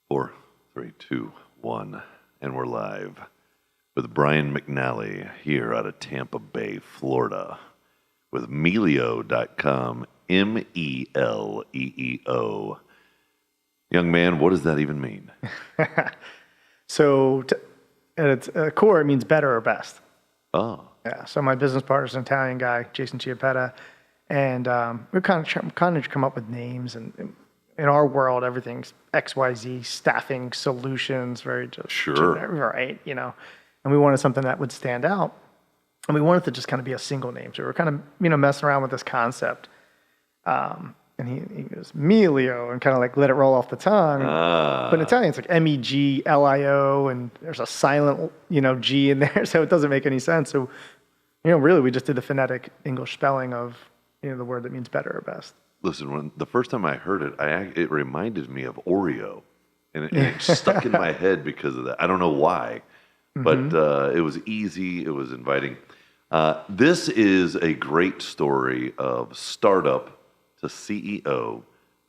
Four, three, two, one, and we're live with Brian McNally here out of Tampa Bay, Florida, with Melio.com, Meeleo. Young man, what does that even mean? So at its core, it means better or best. Oh. Yeah. So my business partner is an Italian guy, Jason Chiappetta, and we've kind of come up with names. And in our world, everything's XYZ staffing solutions, very just generic, right? You know, and we wanted something that would stand out, and we wanted to just kind of be a single name. So we were kind of messing around with this concept. And he goes, Melio, and kind of like let it roll off the tongue. But in Italian, it's like Meglio, and there's a silent, G in there, so it doesn't make any sense. So, really, we just did the phonetic English spelling of, the word that means better or best. Listen, when the first time I heard it, it reminded me of Oreo, and it stuck in my head because of that. I don't know why, but it was easy. It was inviting. This is a great story of startup to CEO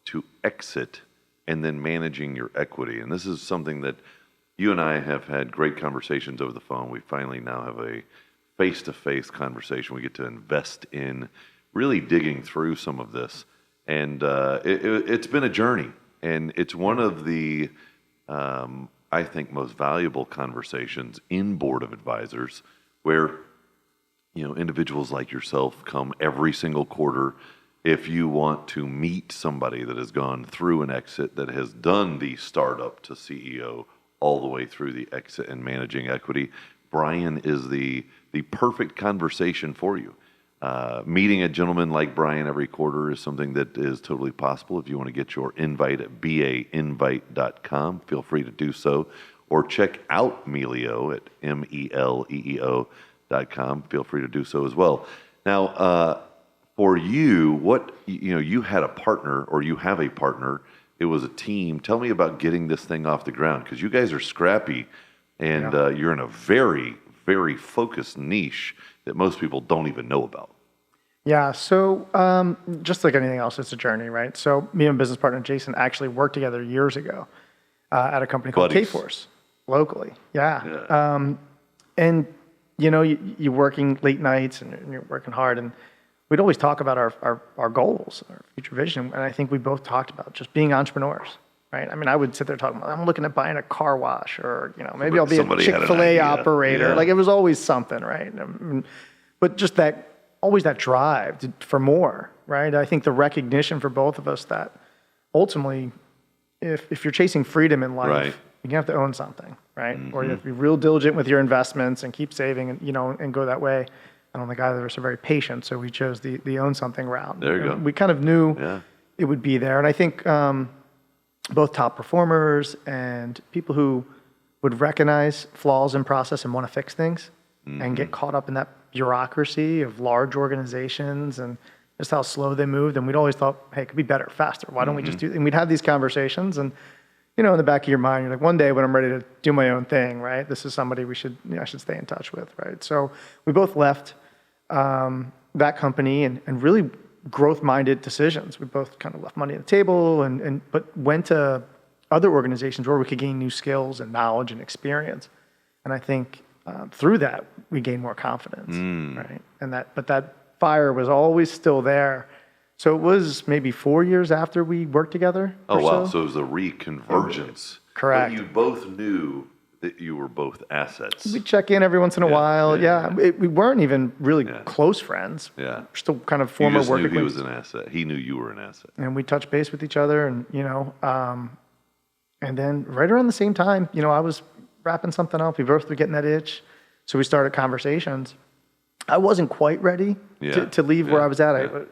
to exit and then managing your equity. And this is something that you and I have had great conversations over the phone. We finally now have a face-to-face conversation. We get to invest in really digging through some of this. And it's been a journey. And it's one of the, I think, most valuable conversations in Board of Advisors where, individuals like yourself come every single quarter. If you want to meet somebody that has gone through an exit, that has done the startup to CEO all the way through the exit and managing equity, Brian is the perfect conversation for you. Meeting a gentleman like Brian every quarter is something that is totally possible. If you want to get your invite at bainvite.com, feel free to do so. Or check out Melio at Meleo.com. Feel free to do so as well. Now, for you, you had a partner, or you have a partner. It was a team. Tell me about getting this thing off the ground, because you guys are scrappy, and you're in a very, very focused niche that most people don't even know about. Yeah, so just like anything else, it's a journey, right? So me and my business partner, Jason, actually worked together years ago at a company called K-Force, locally. Yeah. And, you're working late nights and you're working hard, and we'd always talk about our goals, our future vision, and I think we both talked about just being entrepreneurs, right? I mean, I would sit there talking about, I'm looking at buying a car wash, or, maybe I'll be a Chick-fil-A operator. Yeah. Like, it was always something, right? But just always that drive for more, right? I think the recognition for both of us that ultimately, if you're chasing freedom in life, right, you have to own something, right? Mm-hmm. Or you have to be real diligent with your investments and keep saving and, and go that way. I don't think either of us are very patient, so we chose the own something route. There you go. We kind of knew it would be there. And I think both top performers and people who would recognize flaws in process and want to fix things and get caught up in that bureaucracy of large organizations and just how slow they moved. And we'd always thought, hey, it could be better, faster. Why don't we just do it? And we'd have these conversations, and in the back of your mind, you're like, one day when I'm ready to do my own thing, right? This is somebody I should stay in touch with, right? So we both left that company and really growth-minded decisions. We both kind of left money at the table but went to other organizations where we could gain new skills and knowledge and experience. And I think through that we gained more confidence, right? But that fire was always still there. So it was maybe 4 years after we worked together. Oh, wow. So it was a reconvergence. Correct. But you both knew that you were both assets. We check in every once in a while. We weren't even really close friends. Yeah. We're still kind of former work acquaintances. He was an asset. He knew you were an asset. And we touched base with each other, and and then right around the same time, I was wrapping something up. We both were getting that itch, so we started conversations. I wasn't quite ready to leave where I was at.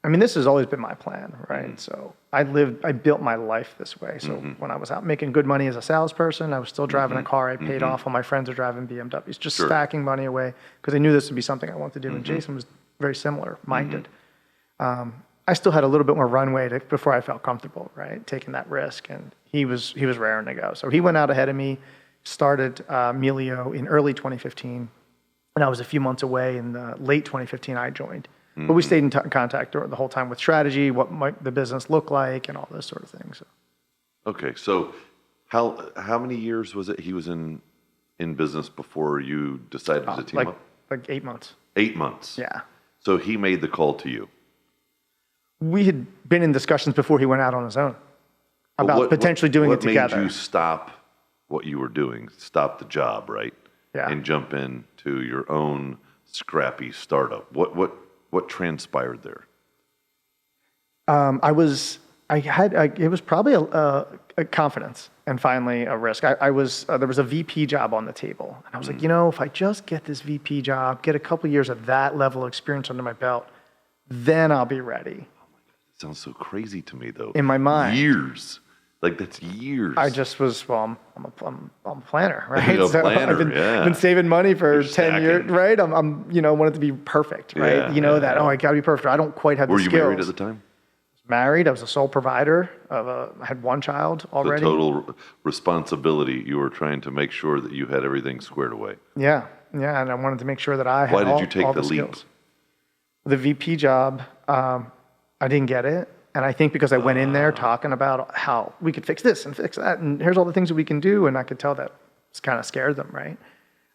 This has always been my plan, right? So I built my life this way. So when I was out making good money as a salesperson, I was still driving a car I paid off while my friends are driving BMWs, just stacking money away because I knew this would be something I wanted to do. And Jason was very similar minded. I still had a little bit more runway before I felt comfortable, right? Taking that risk, and he was raring to go. So he went out ahead of me, started Melio in early 2015, and I was a few months away. In late 2015, I joined. But we stayed in contact the whole time with strategy, what might the business look like, and all those sort of things. So. Okay, so how many years was it he was in business before you decided to team Like up? 8 months. 8 months. Yeah. So he made the call to you. We had been in discussions before he went out on his own But about potentially doing it together. What made you stop what you were doing, stop the job, right? Yeah. And jump into your own scrappy startup? What transpired there? It was probably a confidence and finally a risk. There was a VP job on the table. And I was like, if I just get this VP job, get a couple years of that level of experience under my belt, then I'll be ready. It sounds so crazy to me, though. In my mind. Years. Like, that's years. I just was, I'm a planner, right? A planner, I've been saving money for You're 10 stacking. years, right? Want it to be perfect, right? Yeah, I gotta be perfect. I don't quite have Were the you skills. married at the time? Married. I was a sole provider I had one child already. The total responsibility. You were trying to make sure that you had everything squared away. Yeah. And I wanted to make sure that I had Why did all, you take all the leap? skills. The VP job, I didn't get it. And I think because I went in there talking about how we could fix this and fix that, and here's all the things that we can do, and I could tell that it's kind of scared them, right?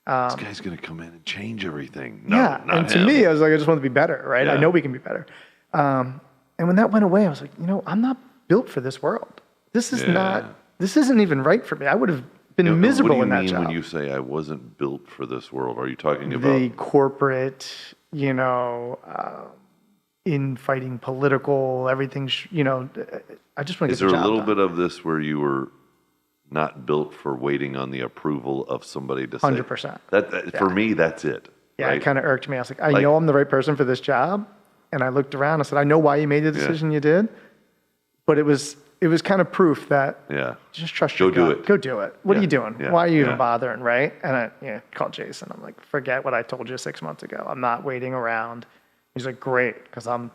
This guy's going to come in and change everything. No, Yeah, not and to him. me, I was like, I just want to be better, right? I Yeah. know we can be better. And when that went away, I was like, I'm not built for this world. This isn't even right for me. I would have been miserable in that What do you job. mean when you say I wasn't built for this world? Are you talking about The corporate, infighting, political, everything, I just want to get Is there the a job little done. bit of this where you were not built for waiting on the approval of somebody to say 100%. that for me that's it. Yeah, right? it kind of irked me. I was like, I know I'm the right person for this job. And I looked around, I said, I know why you made the decision you did, but it was kind of proof that just trust your Go do gut. it. Go do it. What are you doing? Yeah. Why are you Yeah. even bothering, right? And I called Jason. I'm like, forget what I told you 6 months ago. I'm not waiting around. He's like, great, because I'm,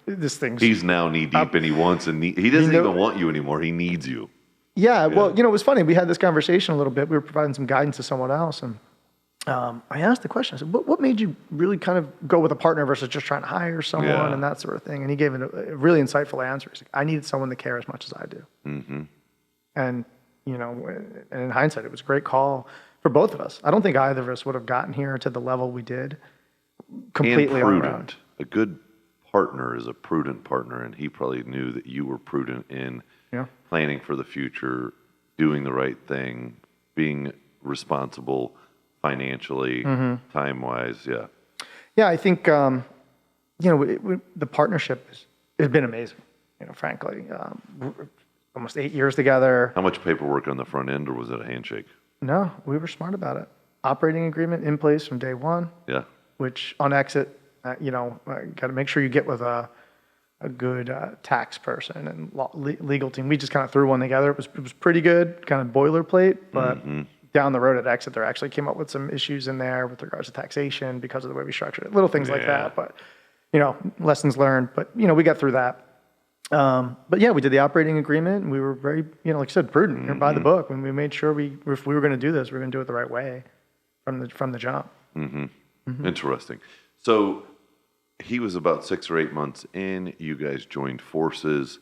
this thing's... He's now knee deep and he wants and he doesn't even want you anymore. He needs you. Yeah, well, it was funny. We had this conversation a little bit. We were providing some guidance to someone else, and I asked the question. I said, what made you really kind of go with a partner versus just trying to hire someone and that sort of thing? And he gave a really insightful answer. He's like, I needed someone to care as much as I do. Mm-hmm. And, and in hindsight, it was a great call for both of us. I don't think either of us would have gotten here to the level we did completely and on our prudent. own. A good partner is a prudent partner, and he probably knew that you were prudent in planning for the future, doing the right thing, being responsible financially, time-wise. Yeah. Yeah, I think the partnership has been amazing. Frankly, almost 8 years together. How much paperwork on the front end, or was it a handshake? No, we were smart about it. Operating agreement in place from day one. Yeah. Which on exit, got to make sure you get with a good tax person and legal team. We just kind of threw one together. It was pretty good, kind of boilerplate, but down the road at exit, there actually came up with some issues in there with regards to taxation because of the way we structured it. Little things like that, but lessons learned. But we got through that. But yeah, we did the operating agreement, and we were very, like I said, prudent. We were by the book. When we made sure if we were going to do this, we were going to do it the right way from the jump. Interesting. So he was about 6 or 8 months in. You guys joined forces.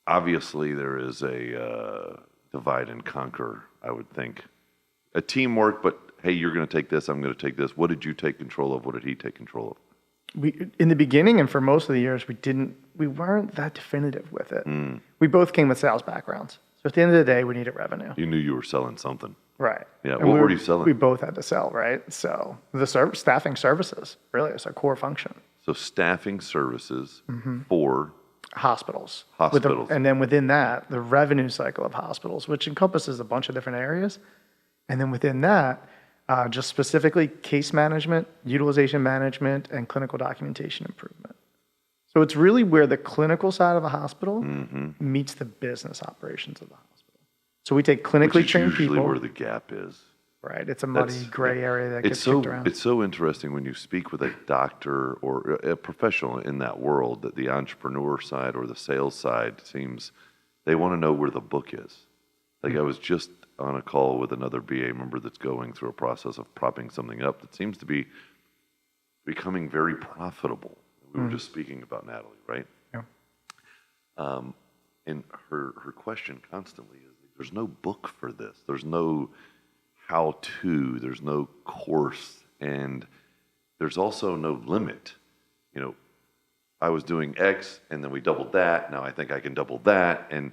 Obviously, there is a divide and conquer, I would think. A teamwork, but hey, you're going to take this, I'm going to take this. What did you take control of? What did he take control of? In the beginning and for most of the years, we weren't that definitive with it. We both came with sales backgrounds. So at the end of the day, we needed revenue. You knew you were selling something. Right. Yeah. And what were you selling? We both had to sell, right? So the staffing services really is our core function. So staffing services for hospitals. Hospitals. And then within that, the revenue cycle of hospitals, which encompasses a bunch of different areas. And then within that, just specifically case management, utilization management, and clinical documentation improvement. So it's really where the clinical side of a hospital meets the business operations of the hospital. So we take clinically trained people. Usually where the gap is. Right. It's a muddy gray area that gets kicked around. It's so interesting when you speak with a doctor or a professional in that world that the entrepreneur side or the sales side seems they want to know where the book is. Like I was just on a call with another BA member that's going through a process of propping something up that seems to be becoming very profitable. We were just speaking about Natalie, right? Yeah. And her question constantly is, there's no book for this. There's no how to. There's no course, and there's also no limit. You know, I was doing X, and then we doubled that. Now I think I can double that, and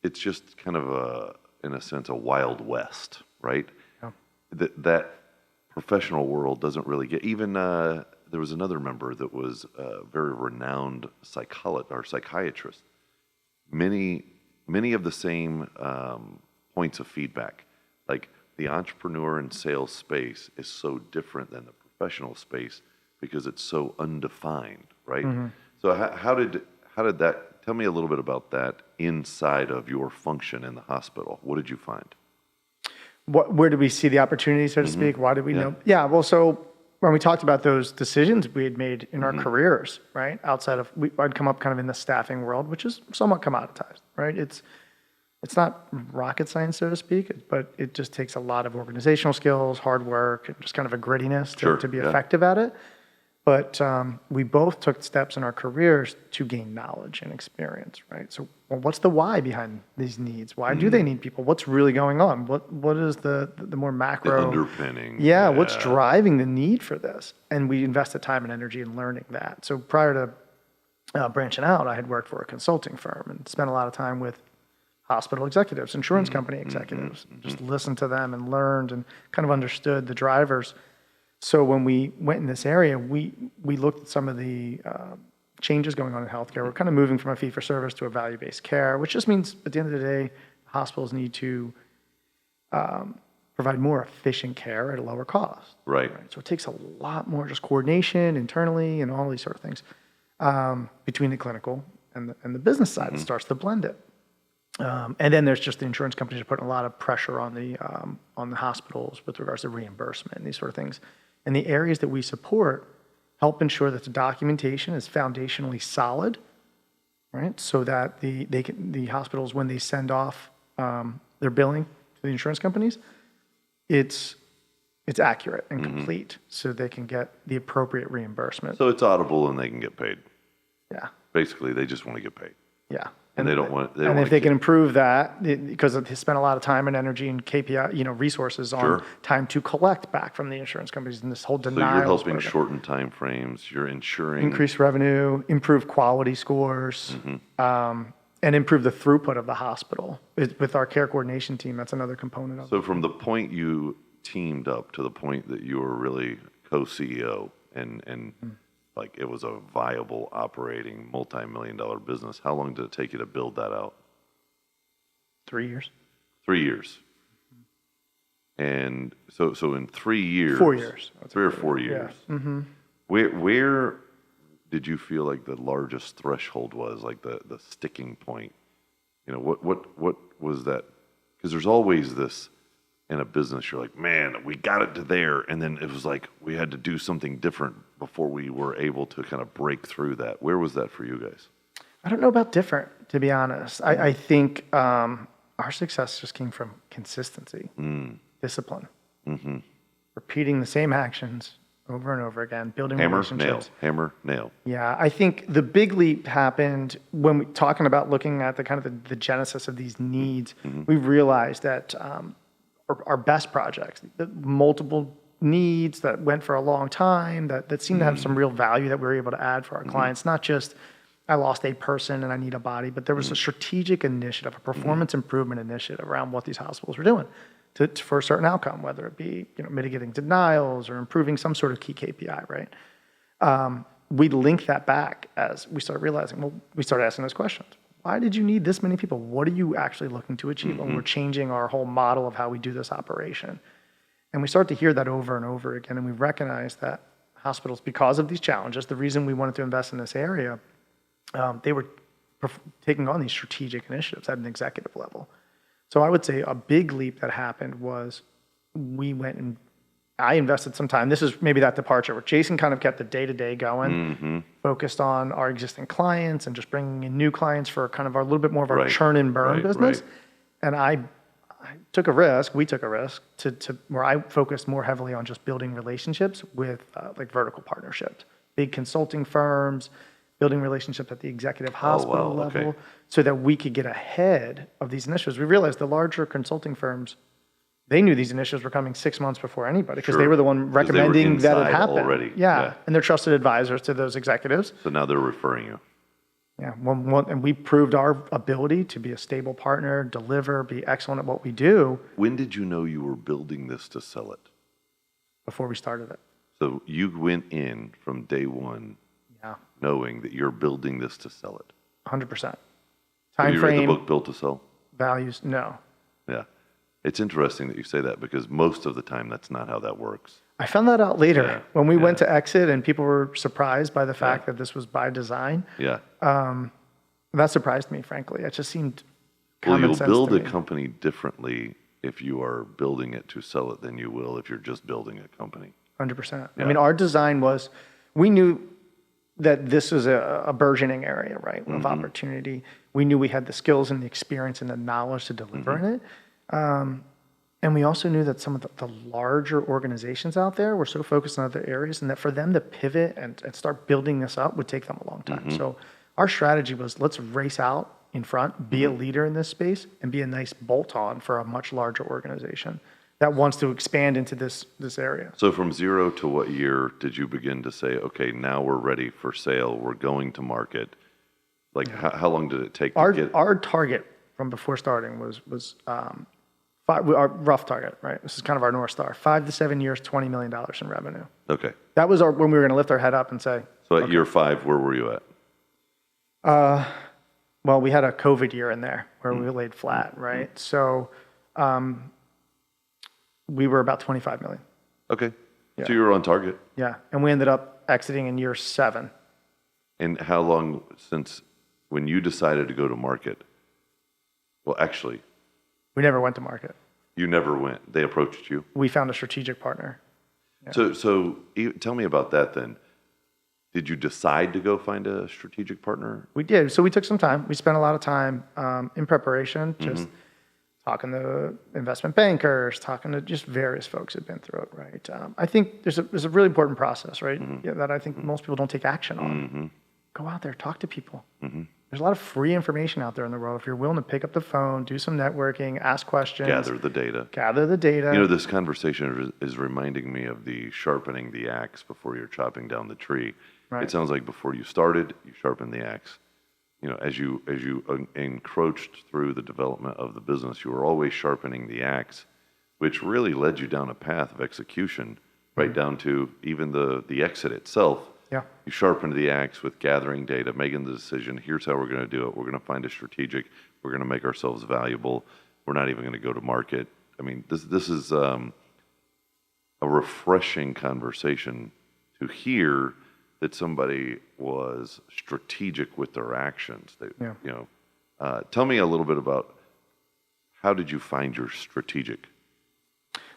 it's just kind of in a sense, a wild west, right? Yeah. That professional world doesn't really get. Even there was another member that was a very renowned psychiatrist. Many of the same points of feedback, like the entrepreneur and sales space is so different than the professional space because it's so undefined, right? Mm-hmm. So how did that? Tell me a little bit about that inside of your function in the hospital. What did you find? Where did we see the opportunity, so to speak? Why did we know? Yeah, well, so when we talked about those decisions we had made in our careers, right? Outside of, I'd come up kind of in the staffing world, which is somewhat commoditized, right? It's not rocket science, so to speak, but it just takes a lot of organizational skills, hard work, and just kind of a grittiness to be effective at it. But we both took steps in our careers to gain knowledge and experience, right? So, well, what's the why behind these needs? Why do they need people? What's really going on? What is the more macro the underpinning? Yeah, what's driving the need for this? And we invested time and energy in learning that. So prior to branching out, I had worked for a consulting firm and spent a lot of time with hospital executives, insurance company executives. Just listened to them and learned and kind of understood the drivers. So when we went in this area, we looked at some of the changes going on in healthcare. We're kind of moving from a fee-for-service to a value-based care, which just means at the end of the day, hospitals need to provide more efficient care at a lower cost. Right. So it takes a lot more just coordination internally and all these sort of things between the clinical and the business side. It starts to blend it. And then there's just the insurance companies are putting a lot of pressure on the hospitals with regards to reimbursement and these sort of things. And the areas that we support help ensure that the documentation is foundationally solid, right? So that the hospitals, when they send off their billing to the insurance companies, it's accurate and complete, so they can get the appropriate reimbursement. So it's audible and they can get paid. Yeah. Basically, they just want to get paid. Yeah. And they don't want. And if they can improve that, because they spent a lot of time and energy and KPI, resources on time to collect back from the insurance companies and this whole denial. So you're helping shorten time frames. You're ensuring increased revenue, improve quality scores, and improve the throughput of the hospital. With our care coordination team, that's another component of it. So from the point you teamed up to the point that you were really co-CEO and like it was a viable, operating, multi-million-dollar business. How long did it take you to build that out? 3 years. 3 years. And so in 3 years. 4 years. 3 or 4 years. Yeah. Mm-hmm. Where did you feel like the largest threshold was, like the sticking point? What was that? Because there's always this in a business, you're like, man, we got it to there. And then it was like we had to do something different before we were able to kind of break through that. Where was that for you guys? I don't know about different, to be honest. I think our success just came from consistency, discipline, repeating the same actions over and over again, building relationships. Hammer, nail. Yeah, I think the big leap happened when we talking about looking at the kind of the genesis of these needs. We realized that our best projects, the multiple needs that went for a long time, that seemed to have some real value that we were able to add for our clients. Not just, I lost a person and I need a body, but there was a strategic initiative, a performance improvement initiative around what these hospitals were doing for a certain outcome, whether it be mitigating denials or improving some sort of key KPI, right? We linked that back as we started realizing, we started asking those questions. Why did you need this many people? What are you actually looking to achieve? When we're changing our whole model of how we do this operation. And we start to hear that over and over again. And we recognize that hospitals, because of these challenges, the reason we wanted to invest in this area, they were taking on these strategic initiatives at an executive level. So I would say a big leap that happened was we went and I invested some time. This is maybe that departure where Jason kind of kept the day-to-day going, focused on our existing clients and just bringing in new clients for kind of a little bit more of our churn and burn business. And I took a risk, we took a risk to where I focused more heavily on just building relationships with like vertical partnerships, big consulting firms, building relationships at the executive Oh, hospital wow. Okay. level so that we could get ahead of these initiatives. We realized the larger consulting firms, they knew these initiatives were coming 6 months before anybody because they Sure. were the one 'Cause they were recommending that it inside happen. already. Yeah. Yeah. And they're trusted advisors to those executives. So now they're referring you. Yeah, and we proved our ability to be a stable partner, deliver, be excellent at what we do When did you know you were building this to sell it? before we started it. So you went in from day one Yeah, knowing that you're building this to sell it. 100%. Have Time you read the frame, book Built to Sell? values, no. Yeah. It's interesting that you say that because most of the time that's not how that works. I found that out later Yeah, when we yeah. went to exit and people were surprised by the fact that this was by design. Yeah. That surprised me, frankly. It just seemed Well, common you'll sense build to a me. company differently if you are building it to sell it than you will if you're just building a company. 100%. I Yeah. mean, our design was, we knew that this was a burgeoning area, right, of opportunity. We knew we had the skills and the experience and the knowledge to deliver in it. And we also knew that some of the larger organizations out there were so focused on other areas and that for them to pivot and start building this up would take them a long time. So our strategy was let's race out in front, be a leader in this space, and be a nice bolt-on for a much larger organization that wants to expand into this area. So from 0 to what year did you begin to say, okay, now we're ready for sale, we're going to market? Like how long did it take to get? Our target from before starting was our rough target, right? This is kind of our North Star. 5 to 7 years, $20 million in revenue. Okay. That was when we were going to lift our head up and say, So at year 5, where were you at? well, we had a COVID year in there where we laid flat, right? So we were about 25 million. Okay. Yeah. So you were on target. Yeah. And we ended up exiting in year 7. And how long since when you decided to go to market? Well, actually, We never went to market. you never went. They approached you. We found a strategic partner. So tell me about that then. Did you decide to go find a strategic partner? We did. So we took some time. We spent a lot of time in preparation, just talking to investment bankers, talking to just various folks who've been through it, right? I think there's a really important process, right? Yeah, that I think most people don't take action on. Go out there, talk to people. There's a lot of free information out there in the world. If you're willing to pick up the phone, do some networking, ask questions. Gather the data. Gather the data. You know, this conversation is reminding me of the sharpening the axe before you're chopping down the tree. Right. It sounds like before you started, you sharpened the axe. You know, as you encroached through the development of the business, you were always sharpening the axe, which really led you down a path of execution, right down to even the exit itself. Yeah. You sharpened the axe with gathering data, making the decision. Here's how we're going to do it. We're going to find a strategic. We're going to make ourselves valuable. We're not even going to go to market. I mean, this is a refreshing conversation to hear that somebody was strategic with their actions. They, Yeah. you know, tell me a little bit about how did you find your strategic?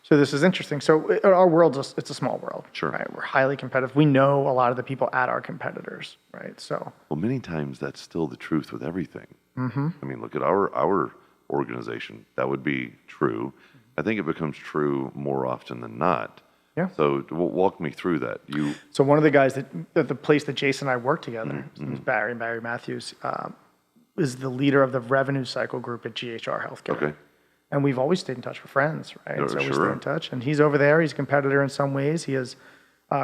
So this is interesting. So our world, it's a small world. Sure. Right? We're highly competitive. We know a lot of the people at our competitors, right? So Well, many times that's still the truth with everything. I mean, look at our organization. That would be true. I think it becomes true more often than not. Yeah. So walk me through that. So one of the guys at the place that Jason and I work together, his name is Barry Matthews, is the leader of the revenue cycle group at GHR Healthcare. Okay. And we've always stayed in touch with friends, right? Sure, So we sure. stay in touch. And he's over there. He's a competitor in some ways. He has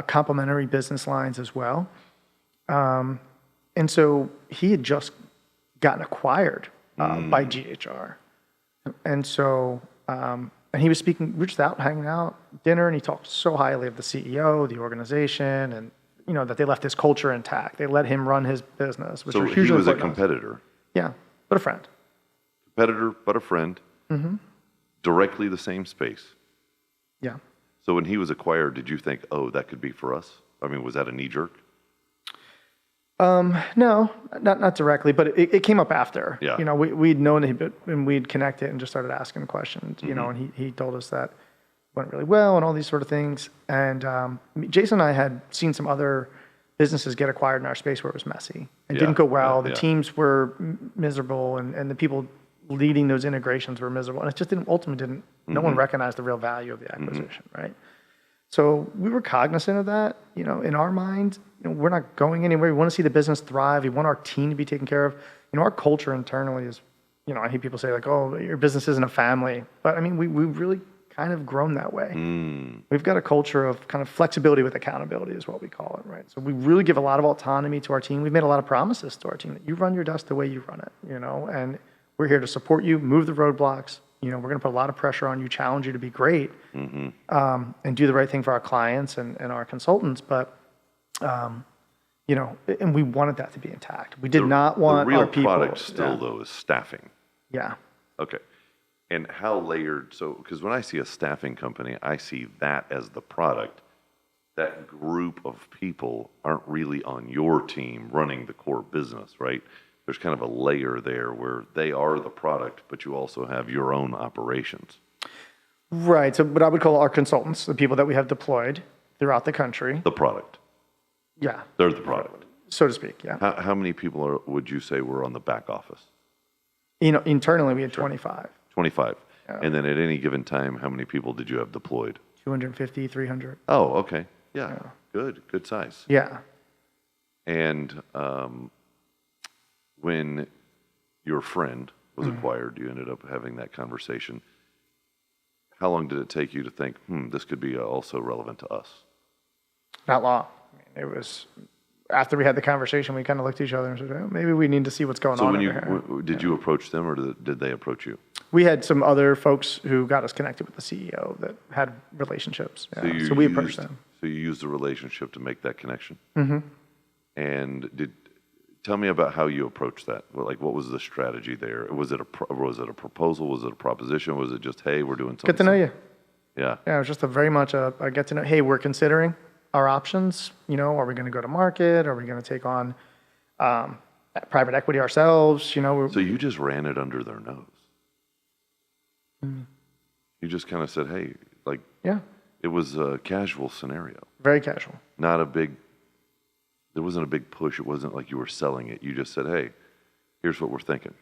complementary business lines as well. And so he had just gotten acquired by GHR. And so, and he was speaking, we were just out hanging out, dinner, and he talked so highly of the CEO, the organization, and, you know, that they left his culture intact. They let him run his business, which So was he hugely was a important to us. competitor. Yeah, but a friend. Competitor, but a friend. Directly the same space. Yeah. So when he was acquired, did you think, oh, that could be for us? I mean, was that a knee jerk? No, not directly, but it came up after. Yeah. You know, we'd known him and we'd connected and just started asking questions, you know, and he told us that it went really well and all these sort of things. And Jason and I had seen some other businesses get acquired in our space where it was messy and Yeah, didn't go well. yeah, The yeah. teams were miserable and the people leading those integrations were miserable. And it just ultimately no one recognized the real value of the acquisition, right? So we were cognizant of that, in our mind, we're not going anywhere. We want to see the business thrive. We want our team to be taken care of. Our culture internally is, I hear people say like, oh, your business isn't a family. But I mean, we've really kind of grown that way. We've got a culture of kind of flexibility with accountability is what we call it, right? So we really give a lot of autonomy to our team. We've made a lot of promises to our team that you run your desk the way you run it, and we're here to support you, move the roadblocks. We're going to put a lot of pressure on you, challenge you to be great, and do the right thing for our clients and our consultants. But, and we wanted that to be intact. We did not want the real our people. product still, though, is staffing. Yeah. Okay. And how layered? So, because when I see a staffing company, I see that as the product. That group of people aren't really on your team running the core business, right? There's kind of a layer there where they are the product, but you also have your own operations. Right. So what I would call our consultants, the people that we have deployed throughout the country. The product. Yeah. They're the product. So to speak, yeah. How many people would you say were on the back office? Internally we had 25. 25. Yeah. And then at any given time, how many people did you have deployed? 250, 300. Oh, okay. Yeah. Good size. Yeah. And when your friend was acquired, you ended up having that conversation. How long did it take you to think, this could be also relevant to us? Not long. I mean, it was after we had the conversation, we kind of looked at each other and said, oh, maybe we need to see what's going on over here. Did you approach them, or did they approach you? We had some other folks who got us connected with the CEO that had relationships. Yeah. So we approached them. So you used the relationship to make that connection? Mm-hmm. And tell me about how you approached that. Like, what was the strategy there? Was it a proposal? Was it a proposition? Was it just, hey, we're doing something? Get to know you. Yeah. Yeah, it was just very much a get to know. Hey, we're considering our options. Are we going to go to market? Are we going to take on private equity ourselves? So you just ran it under their nose. You just kind of said, hey, like, yeah. It was a casual scenario. Very casual. There wasn't a big push. It wasn't like you were selling it. You just said, hey, here's what we're thinking.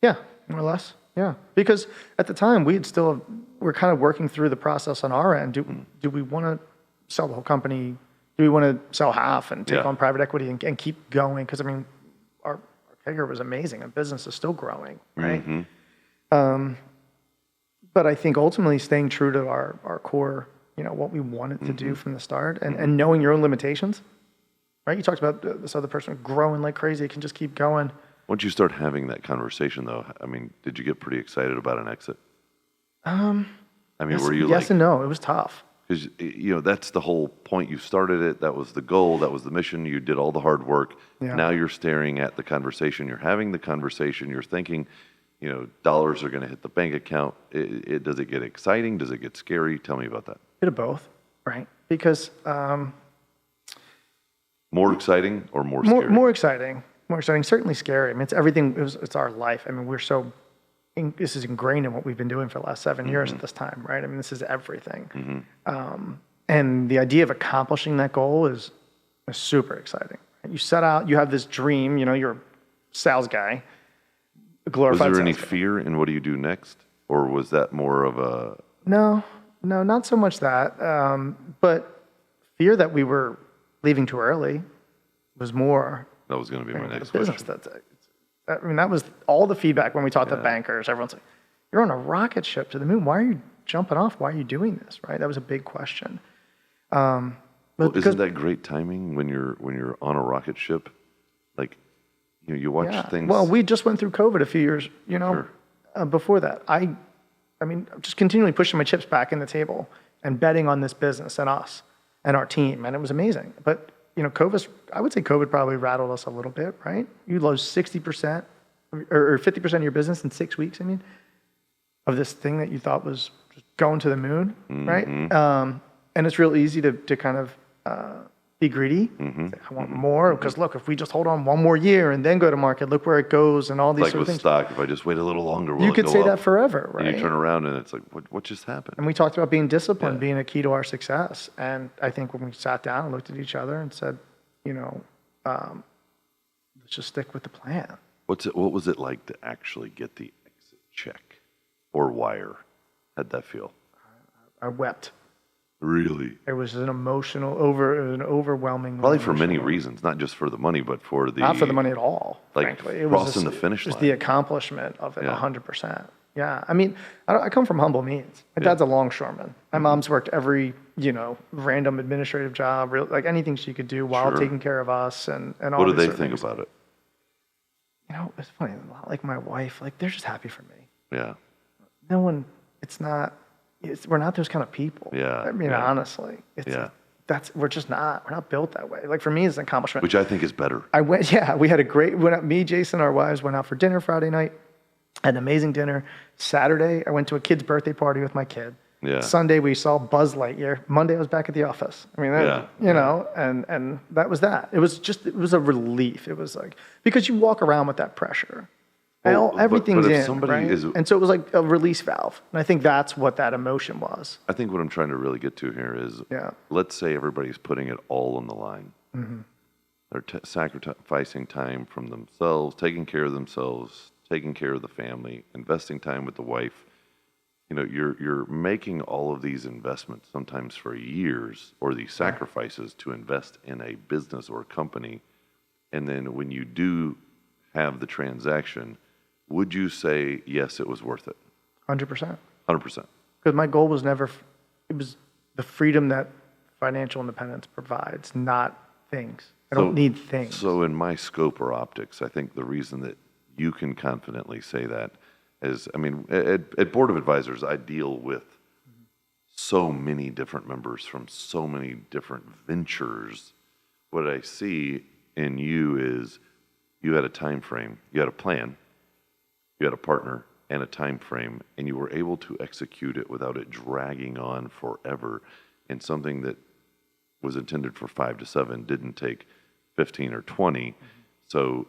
Yeah, more or less. Yeah. Because at the time, we're kind of working through the process on our end. Do we want to sell the whole company? Do we want to sell half and take on private equity and keep going? Because, I mean, our CAGR was amazing. And business is still growing, right? Mm-hmm. But I think ultimately staying true to our core, what we wanted to do from the start and knowing your own limitations, right? You talked about this other person growing like crazy. It can just keep going. Once you start having that conversation, though, I mean, did you get pretty excited about an exit? Were you yes and no. It was tough. Because, that's the whole point. You started it. That was the goal. That was the mission. You did all the hard work. Yeah. Now you're staring at the conversation. You're having the conversation. You're thinking, dollars are going to hit the bank account. Does it get exciting? Does it get scary? Tell me about that. Bit of both, right? Because more exciting or more scary? More exciting. More exciting. Certainly scary. I mean, it's everything. It's our life. I mean, this is ingrained in what we've been doing for the last 7 years at this time, right? I mean, this is everything. And the idea of accomplishing that goal is super exciting. You set out. You have this dream. You're a sales guy. Was there any fear in what do you do next? Or was that more of a... No, not so much that. But fear that we were leaving too early was more... That was going to be my next question. That was all the feedback when we talked to bankers. Everyone's like, you're on a rocket ship to the moon. Why are you jumping off? Why are you doing this, right? That was a big question. Isn't that great timing when you're on a rocket ship? Like, you watch things. Well, we just went through COVID a few years, before that. I mean, I'm just continually pushing my chips back in the table and betting on this business and us and our team, and it was amazing. But I would say COVID probably rattled us a little bit, right? You lose 60% or 50% of your business in 6 weeks. I mean, of this thing that you thought was just going to the moon, right? And it's real easy to kind of be greedy. I want more because look, if we just hold on one more year and then go to market, look where it goes and all these sort of things. Like with stock, if I just wait a little longer, will you could go say up? that forever, right? And you turn around and it's like, what just happened? And we talked about being disciplined, being a key to our success. And I think when we sat down and looked at each other and said, let's just stick with the plan. What was it like to actually get the exit check or wire? How'd that feel? I wept. Really? It was an overwhelming. Probably for many reasons, not just for the money, but for the Not for the money at all, like frankly. It was crossing the finish just line. the accomplishment of it, Yeah. 100%. Yeah, I mean, I come from humble means. My dad's a longshoreman. My mom's worked every, random administrative job, like anything she could do while Sure. taking care of us and all What do these they sort of think things. about it? It's funny, a lot like my wife, like they're just happy for me. Yeah. No one, we're not those kind of people. Yeah, I mean, yeah. honestly, Yeah. we're not built that way. Like for me, it's an accomplishment. Which I think is better. We had me, Jason, our wives went out for dinner Friday night, had an amazing dinner. Saturday, I went to a kid's birthday party with my kid. Yeah. Sunday, we saw Buzz Lightyear. Monday, I was back at the office. I mean, and that was that. It was a relief. It was like, because you walk around with that pressure. Well, Everything's but if in, somebody right? is- And so it was like a release valve. And I think that's what that emotion was. I think what I'm trying to really get to here is, Yeah. let's say everybody's putting it all on the line. Mm-hmm. They're sacrificing time from themselves, taking care of themselves, taking care of the family, investing time with the wife. You're making all of these investments sometimes for years, or these sacrifices to invest in a business or a company. And then when you do have the transaction, would you say, yes, it was worth it? 100%. 100%. Because my goal was it was the freedom that financial independence provides, not things. I don't need things. So in my scope or optics, I think the reason that you can confidently say that is, I mean, at Board of Advisors, I deal with so many different members from so many different ventures. What I see in you is you had a time frame, you had a plan, you had a partner and a time frame, and you were able to execute it without it dragging on forever. And something that was intended for 5 to 7 didn't take 15 or 20. So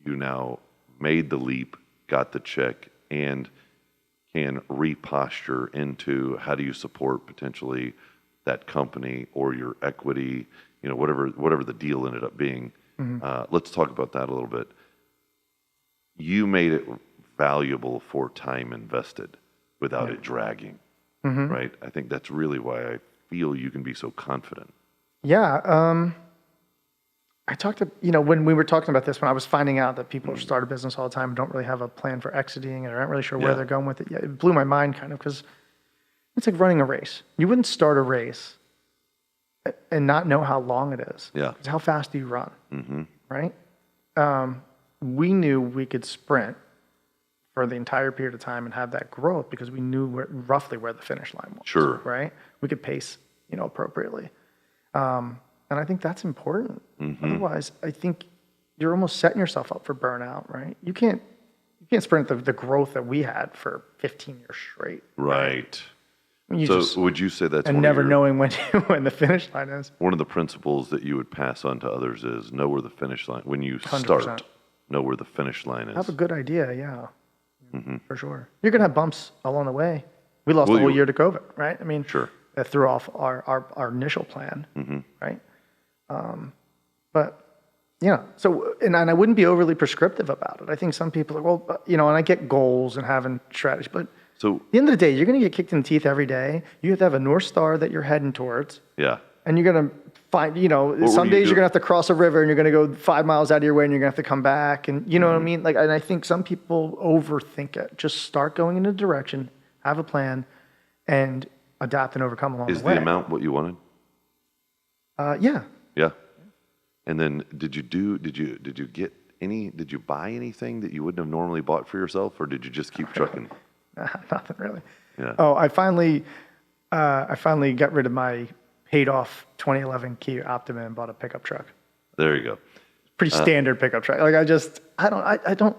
you now made the leap, got the check, and can reposture into how do you support potentially that company or your equity, whatever the deal ended up being. Let's talk about that a little bit. You made it valuable for time invested without it dragging, right? I think that's really why I feel you can be so confident. Yeah. I talked to, when we were talking about this, when I was finding out that people start a business all the time and don't really have a plan for exiting and aren't really sure where they're going with it. Yeah, it blew my mind kind of, because it's like running a race. You wouldn't start a race and not know how long it is. Yeah. 'Cause how fast do you run? Right? We knew we could sprint for the entire period of time and have that growth because we knew roughly where the finish line was. Sure. Right? We could pace, appropriately. And I think that's important. Otherwise, I think you're almost setting yourself up for burnout, right? You can't sprint the growth that we had for 15 years straight. Right. You So would you say that's and one never of your, knowing when the finish line is. one of the principles that you would pass on to others is know where the finish line, when you 100%. start, know where the finish line Have a is. good idea, yeah. For sure. You're going to have bumps along the way. We lost Well, a whole you- year to COVID, right? I mean, Sure. that threw off our initial plan, right? But, so, and I wouldn't be overly prescriptive about it. I think some people are, well, and I get goals and having strategy, but So, at the end of the day, you're going to get kicked in the teeth every day. You have to have a North Star that you're heading towards. yeah. And you're going to find, were some you days you're doing? going to have to cross a river and you're going to go 5 miles out of your way and you're going to have to come back. And you know what I mean? Like, and I think some people overthink it. Just start going in a direction, have a plan, and adapt and overcome along Is the way. the amount what you wanted? Yeah. Yeah. And then did you buy anything that you wouldn't have normally bought for yourself, or did you just keep trucking? Nothing really. Yeah. Oh, I finally got rid of my paid off 2011 Kia Optima and bought a pickup truck. There you go. Pretty standard pickup truck. Like I don't,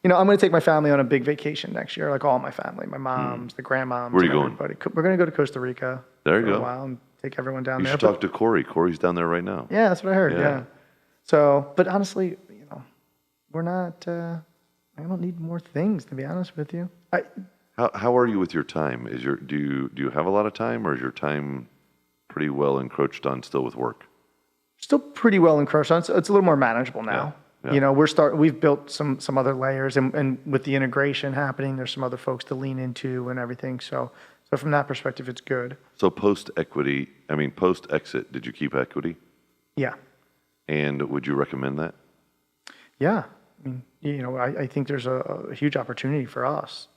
I'm going to take my family on a big vacation next year, like all my family, my moms, the grandmoms. Where are you going? everybody. We're going to go to Costa Rica. There you for go. a while and take everyone down You there. should talk to Corey. Corey's down there right now. Yeah, that's what I heard. Yeah. Yeah. So, but honestly, we're not. I don't need more things, to be honest with you. How are you with your time? Do you have a lot of time, or is your time pretty well encroached on still with work? Still pretty well encroached on. It's a little more manageable now. Yeah. We've built some other layers, and with the integration happening, there's some other folks to lean into and everything. So So from that perspective, it's good. So post exit, did you keep equity? Yeah. And would you recommend that? Yeah. I mean, I think there's a huge opportunity for us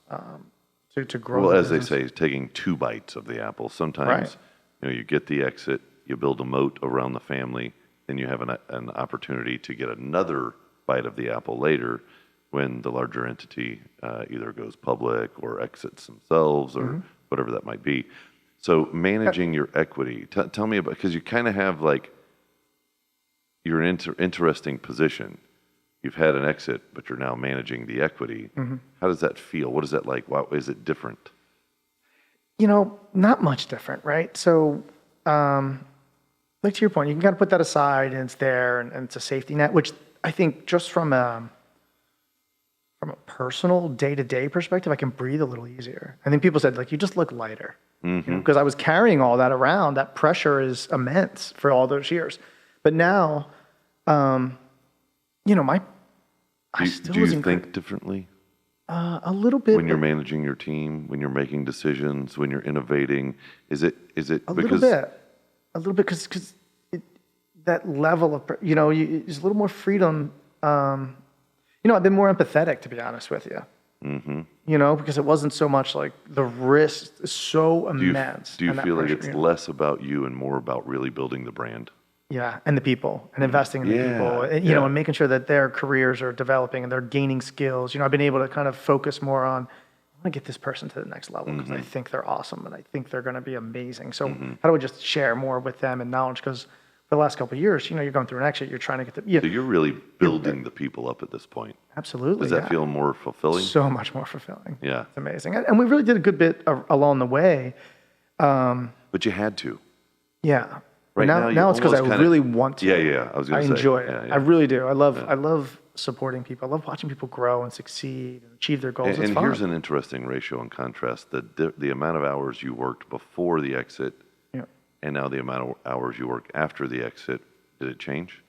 to grow. Well, the as they business. say, taking 2 bites of the apple. Sometimes, Right. you get the exit, you build a moat around the family, then you have an opportunity to get another bite of the apple later when the larger entity either goes public or exits themselves or whatever that might be. So managing your equity, tell me about, because you kind of have like, you're in an interesting position. You've had an exit, but you're now managing the equity. How does that feel? What is that like? Why is it different? Not much different, right? So, like to your point, you can kind of put that aside and it's there and it's a safety net, which I think just from a personal day-to-day perspective, I can breathe a little easier. I think people said, like, you just look lighter. Because I was carrying all that around. That pressure is immense for all those years. But now, I still Do you think differently a little bit. when you're managing your team, when you're making decisions, when you're innovating? Is it A because little bit, because that level of, there's a little more freedom. I've been more empathetic, to be honest with you. Because it wasn't so much like the risk is so immense. do you and that feel like pressure, it's less about you and more about really building the brand? Yeah, and the people, and investing in the people, and, and making sure that their careers are developing and they're gaining skills. I've been able to kind of focus more on, I want to get this person to the next level because I think they're awesome and I think they're going to be amazing. So how do I just share more with them and knowledge? Because for the last couple of years, you're going through an exit, you're trying to get the. So you're really building the people up at this point. Absolutely. Does that feel more fulfilling? So much more fulfilling. Yeah. It's amazing. And we really did a good bit along the way. But you had to. Yeah. Right now it's because I really want to. Yeah. I was going to say. I enjoy it. Yeah. I really do. I love supporting people. I love watching people grow and succeed and achieve their goals. And it's fun. here's an interesting ratio and contrast: the amount of hours you worked before the exit, and now the amount of hours you work after the exit. Did it change?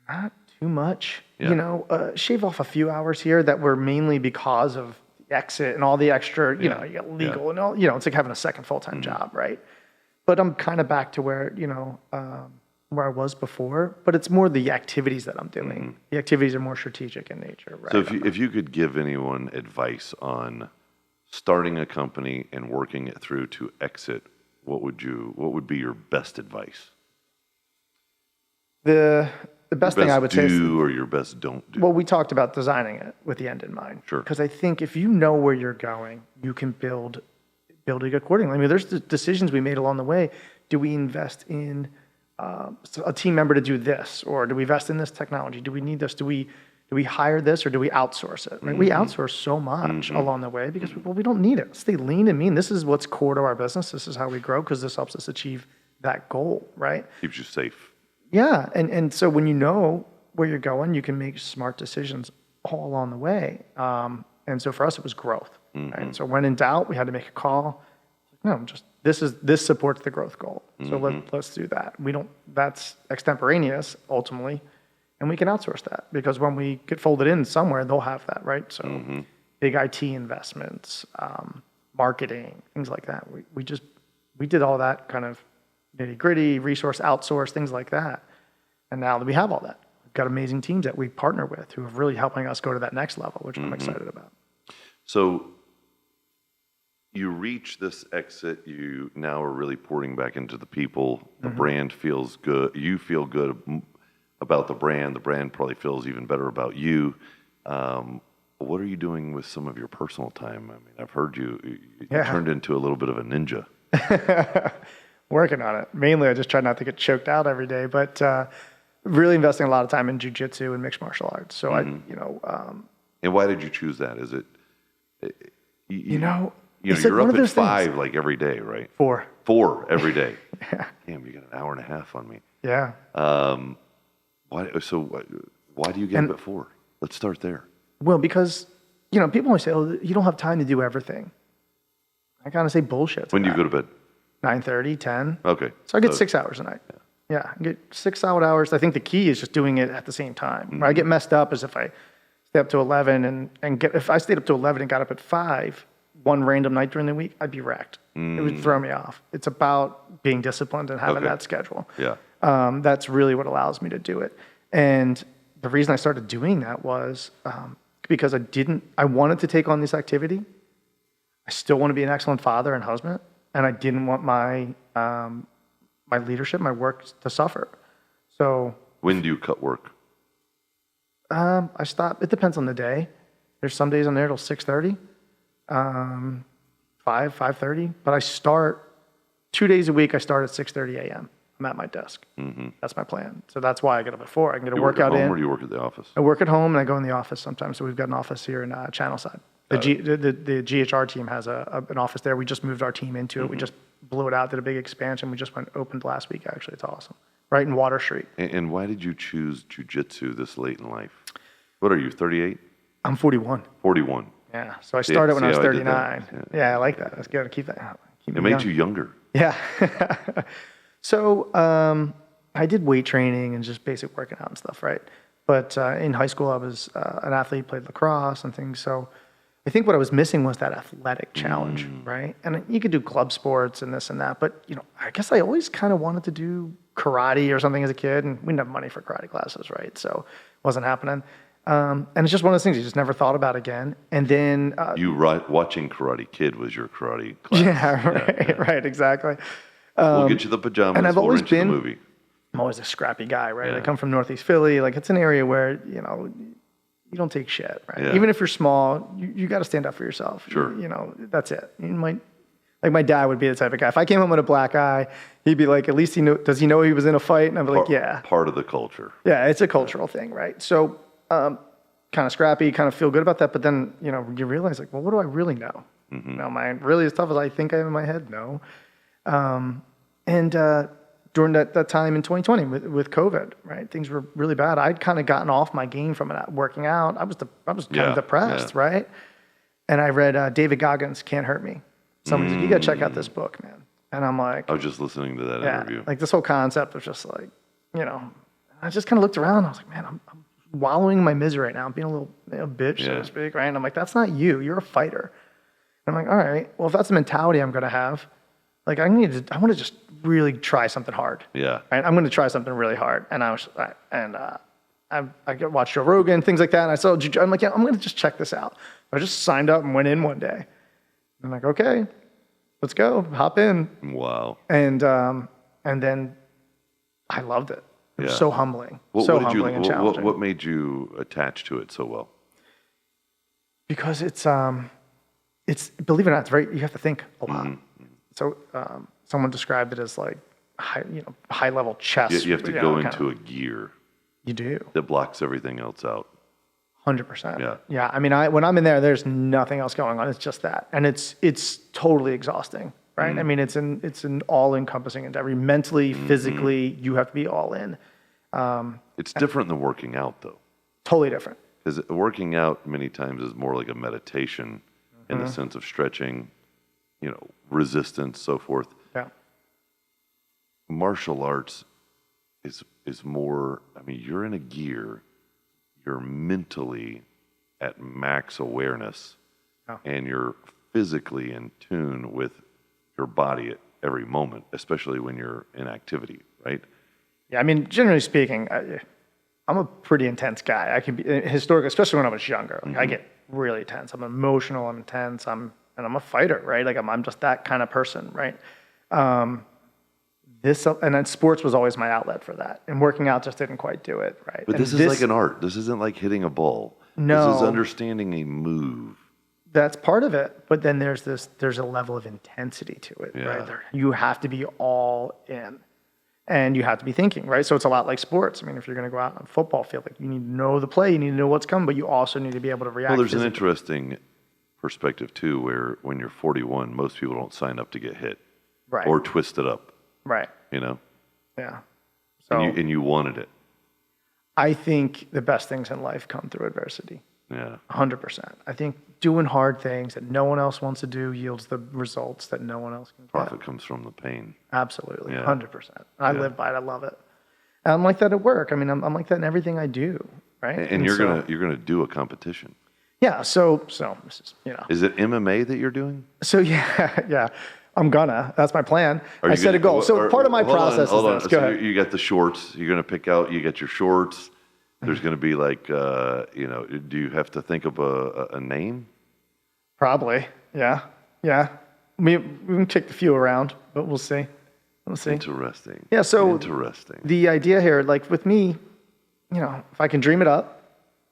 Not too much. Yeah. Shave off a few hours here that were mainly because of the exit and all the extra. You got legal and all. It's like having a second full-time job, right? But I'm kind of back to where where I was before. But it's more the activities that I'm doing. The activities are more strategic in nature, right? So if you could give anyone advice on starting a company and working it through to exit, what would be your best advice? The best thing I would say is or your best don't do. Well, we talked about designing it with the end in mind. Sure. Because I think if you know where you're going, you can build it accordingly. I mean, there's the decisions we made along the way. Do we invest in a team member to do this, or do we invest in this technology? Do we need this? Do we hire this, or do we outsource it? Right? We outsource so much along the way because we don't need it. Stay lean and mean. This is what's core to our business. This is how we grow because this helps us achieve that goal. Right? Keeps you safe. Yeah, and so when you know where you're going, you can make smart decisions all along the way. And so for us, it was growth. Right? So when in doubt, we had to make a call. No, just this supports the growth goal. So let's do that. That's extemporaneous ultimately, and we can outsource that because when we get folded in somewhere, they'll have that, right? So big IT investments, marketing, things like that. We did all that kind of nitty-gritty, resource outsource, things like that. And now that we have all that, we've got amazing teams that we partner with who are really helping us go to that next level, which I'm excited about. So you reach this exit, you now are really pouring back into the people. The brand feels good. You feel good about the brand. The brand probably feels even better about you. What are you doing with some of your personal time? I mean, I've heard you turned into a little bit of a ninja. Working on it. Mainly, I just try not to get choked out every day, but really investing a lot of time in jiu-jitsu and mixed martial arts. So And why did you choose that? Is it, it's you're like up at 5 like every day, right? 4. 4 every day. Yeah. Damn, you got an hour and a half on me. Yeah. Why do you get up at 4? Let's start there. Well, because, people always say, oh, you don't have time to do everything. I kind of say bullshit. When do you go to bed? 9:30, 10. Okay. So I get 6 hours a night. Yeah, I get 6 solid hours. I think the key is just doing it at the same time. Where I get messed up is if I stay up to 11 and if I stayed up to 11 and got up at 5, one random night during the week, I'd be wrecked. It would throw me off. It's about being disciplined and having that schedule. Yeah. That's really what allows me to do it. And the reason I started doing that was because I wanted to take on this activity. I still want to be an excellent father and husband, and I didn't want my my leadership, my work to suffer. So when do you cut work? I stop. It depends on the day. There's some days on there till 6:30, 5:30. But I start 2 days a week. I start at 6:30 a.m. I'm at my desk. That's my plan. So that's why I get up at 4. I can get a workout in. Or do you work at the office? I work at home and I go in the office sometimes. So we've got an office here in Channelside. The GHR team has an office there. We just moved our team into it. We just blew it out, did a big expansion. We just opened last week, actually. It's awesome. Right in Water Street. And why did you choose jiu-jitsu this late in life? What are you, 38? I'm 41. 41. Yeah. So I started when I was how I did 39. that? Yeah, I like that. Let's go keep that. It made you younger. Yeah. So I did weight training and just basic working out and stuff, right? But in high school, I was an athlete, played lacrosse and things. So I think what I was missing was that athletic challenge, right? And you could do club sports and this and that, but I guess I always kind of wanted to do karate or something as a kid, and we didn't have money for karate classes, right? So it wasn't happening. And it's just one of those things you just never thought about again. And then watching Karate Kid was your karate class. Yeah, right, right, exactly. We'll get you the pajamas. And I've always been. The movie. I'm always a scrappy guy, right? Yeah. I come from Northeast Philly. Like it's an area where you don't take shit, right? Yeah. Even if you're small, you got to stand up for yourself. Sure. That's it. Like my dad would be the type of guy. If I came home with a black eye, he'd be like, at least does he know he was in a fight? And I'd be like, yeah. Part of the culture. Yeah, it's a cultural thing, right? So kind of scrappy, kind of feel good about that. But then, you realize like, well, what do I really know? Am I really as tough as I think I am in my head? No. And during that time in 2020 with COVID, right? Things were really bad. I'd kind of gotten off my game from working out. I was kind of depressed, right? And I read David Goggins' Can't Hurt Me. Somebody said, you got to check out this book, man. And I'm like... I was just listening to that interview. Like this whole concept was just like, I just kind of looked around. I was like, man, I'm wallowing in my misery right now. I'm being a little bitch, so to speak, right? And I'm like, that's not you. You're a fighter. And I'm like, all right, well, if that's the mentality I'm going to have, like I want to just really try something hard. Yeah. Right? I'm going to try something really hard. And I watched Joe Rogan, things like that. And I saw, I'm like, yeah, I'm going to just check this out. I just signed up and went in one day. I'm like, okay, let's go, hop in. Wow. And then I loved it. It was so humbling, humbling and challenging. What made you attach to it so well? Because it's believe it or not, it's you have to think a lot. So someone described it as like high level chess. You have to go into a gear. You do. That blocks everything else out. 100%. Yeah. Yeah. I mean, when I'm in there's nothing else going on. It's just that, and it's totally exhausting, right? I mean, it's an all encompassing endeavor. Mentally, physically, you have to be all in. It's different than working out, though. Totally different. Because working out many times is more like a meditation in the sense of stretching, resistance, so forth. Yeah. Martial arts is more. I mean, you're in a gear. You're mentally at max awareness, and you're physically in tune with your body at every moment, especially when you're in activity, right? Yeah, I mean, generally speaking, I'm a pretty intense guy. I can be historically, especially when I was younger. Like, I get really tense. I'm emotional. I'm intense. I'm a fighter, right? Like I'm just that kind of person, right? And then sports was always my outlet for that, and working out just didn't quite do it, right? But this is like an art. This isn't like hitting a ball. No, this is understanding a move. That's part of it, but then there's a level of intensity to it, right? You have to be all in, and you have to be thinking, right? So it's a lot like sports. I mean, if you're going to go out on a football field, like you need to know the play, you need to know what's coming, but you also need to be able to react. Well, there's physically. an interesting perspective too, where when you're 41, most people don't sign up to get hit, right, or twisted up, right? Yeah. So and you wanted it. I think the best things in life come through adversity. Yeah. 100%. I think doing hard things that no one else wants to do yields the results that no one else can get. Profit comes from the pain. Absolutely. Yeah. 100%. I live by it. I love it. And I'm like that at work. I mean, I'm like that in everything I do, right? And you're gonna do a competition. Yeah. So this is, Is it MMA that you're doing? So yeah, yeah. That's my plan. Are I you set a goal. So part of my process hold is on. this. Go So ahead. you got the shorts. You're going to pick out. You got your shorts. There's going to be like, do you have to think of a name? Probably. Yeah. Yeah. We can kick the few around, but we'll see. We'll see. Interesting. Yeah. So interesting. the idea here, like with me, if I can dream it up,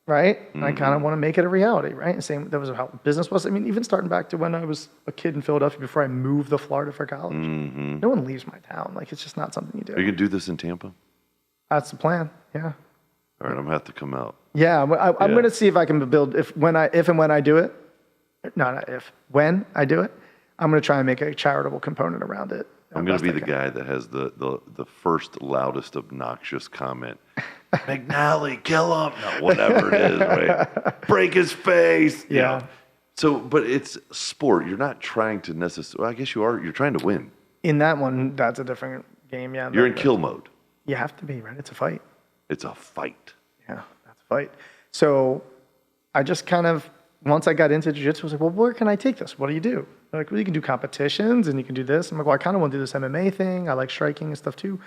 right? And I kind of want to make it a reality, right? And same, that was how business was. I mean, even starting back to when I was a kid in Philadelphia before I moved to Florida for college. No one leaves my town. Like, it's just not something you do. Are you going to do this in Tampa? That's the plan. Yeah. All right, I'm going to have to come out. Yeah. I'm going to see if I can build, if and when I do it, not if, when I do it, I'm going to try and make a charitable component around it. I'm going to be the guy that has the first loudest obnoxious comment. McNally, kill him. No, whatever it is, right? Break his face. Yeah. So, but it's sport. You're not trying to necessarily, I guess you are. You're trying to win. In that one, that's a different game. Yeah. You're in kill mode. You have to be, right? It's a fight. It's a fight. Yeah, that's a fight. So I just kind of, once I got into jiu-jitsu, I was like, well, where can I take this? What do you do? They're like, well, you can do competitions and you can do this. I'm like, well, I kind of want to do this MMA thing. I like striking and stuff too.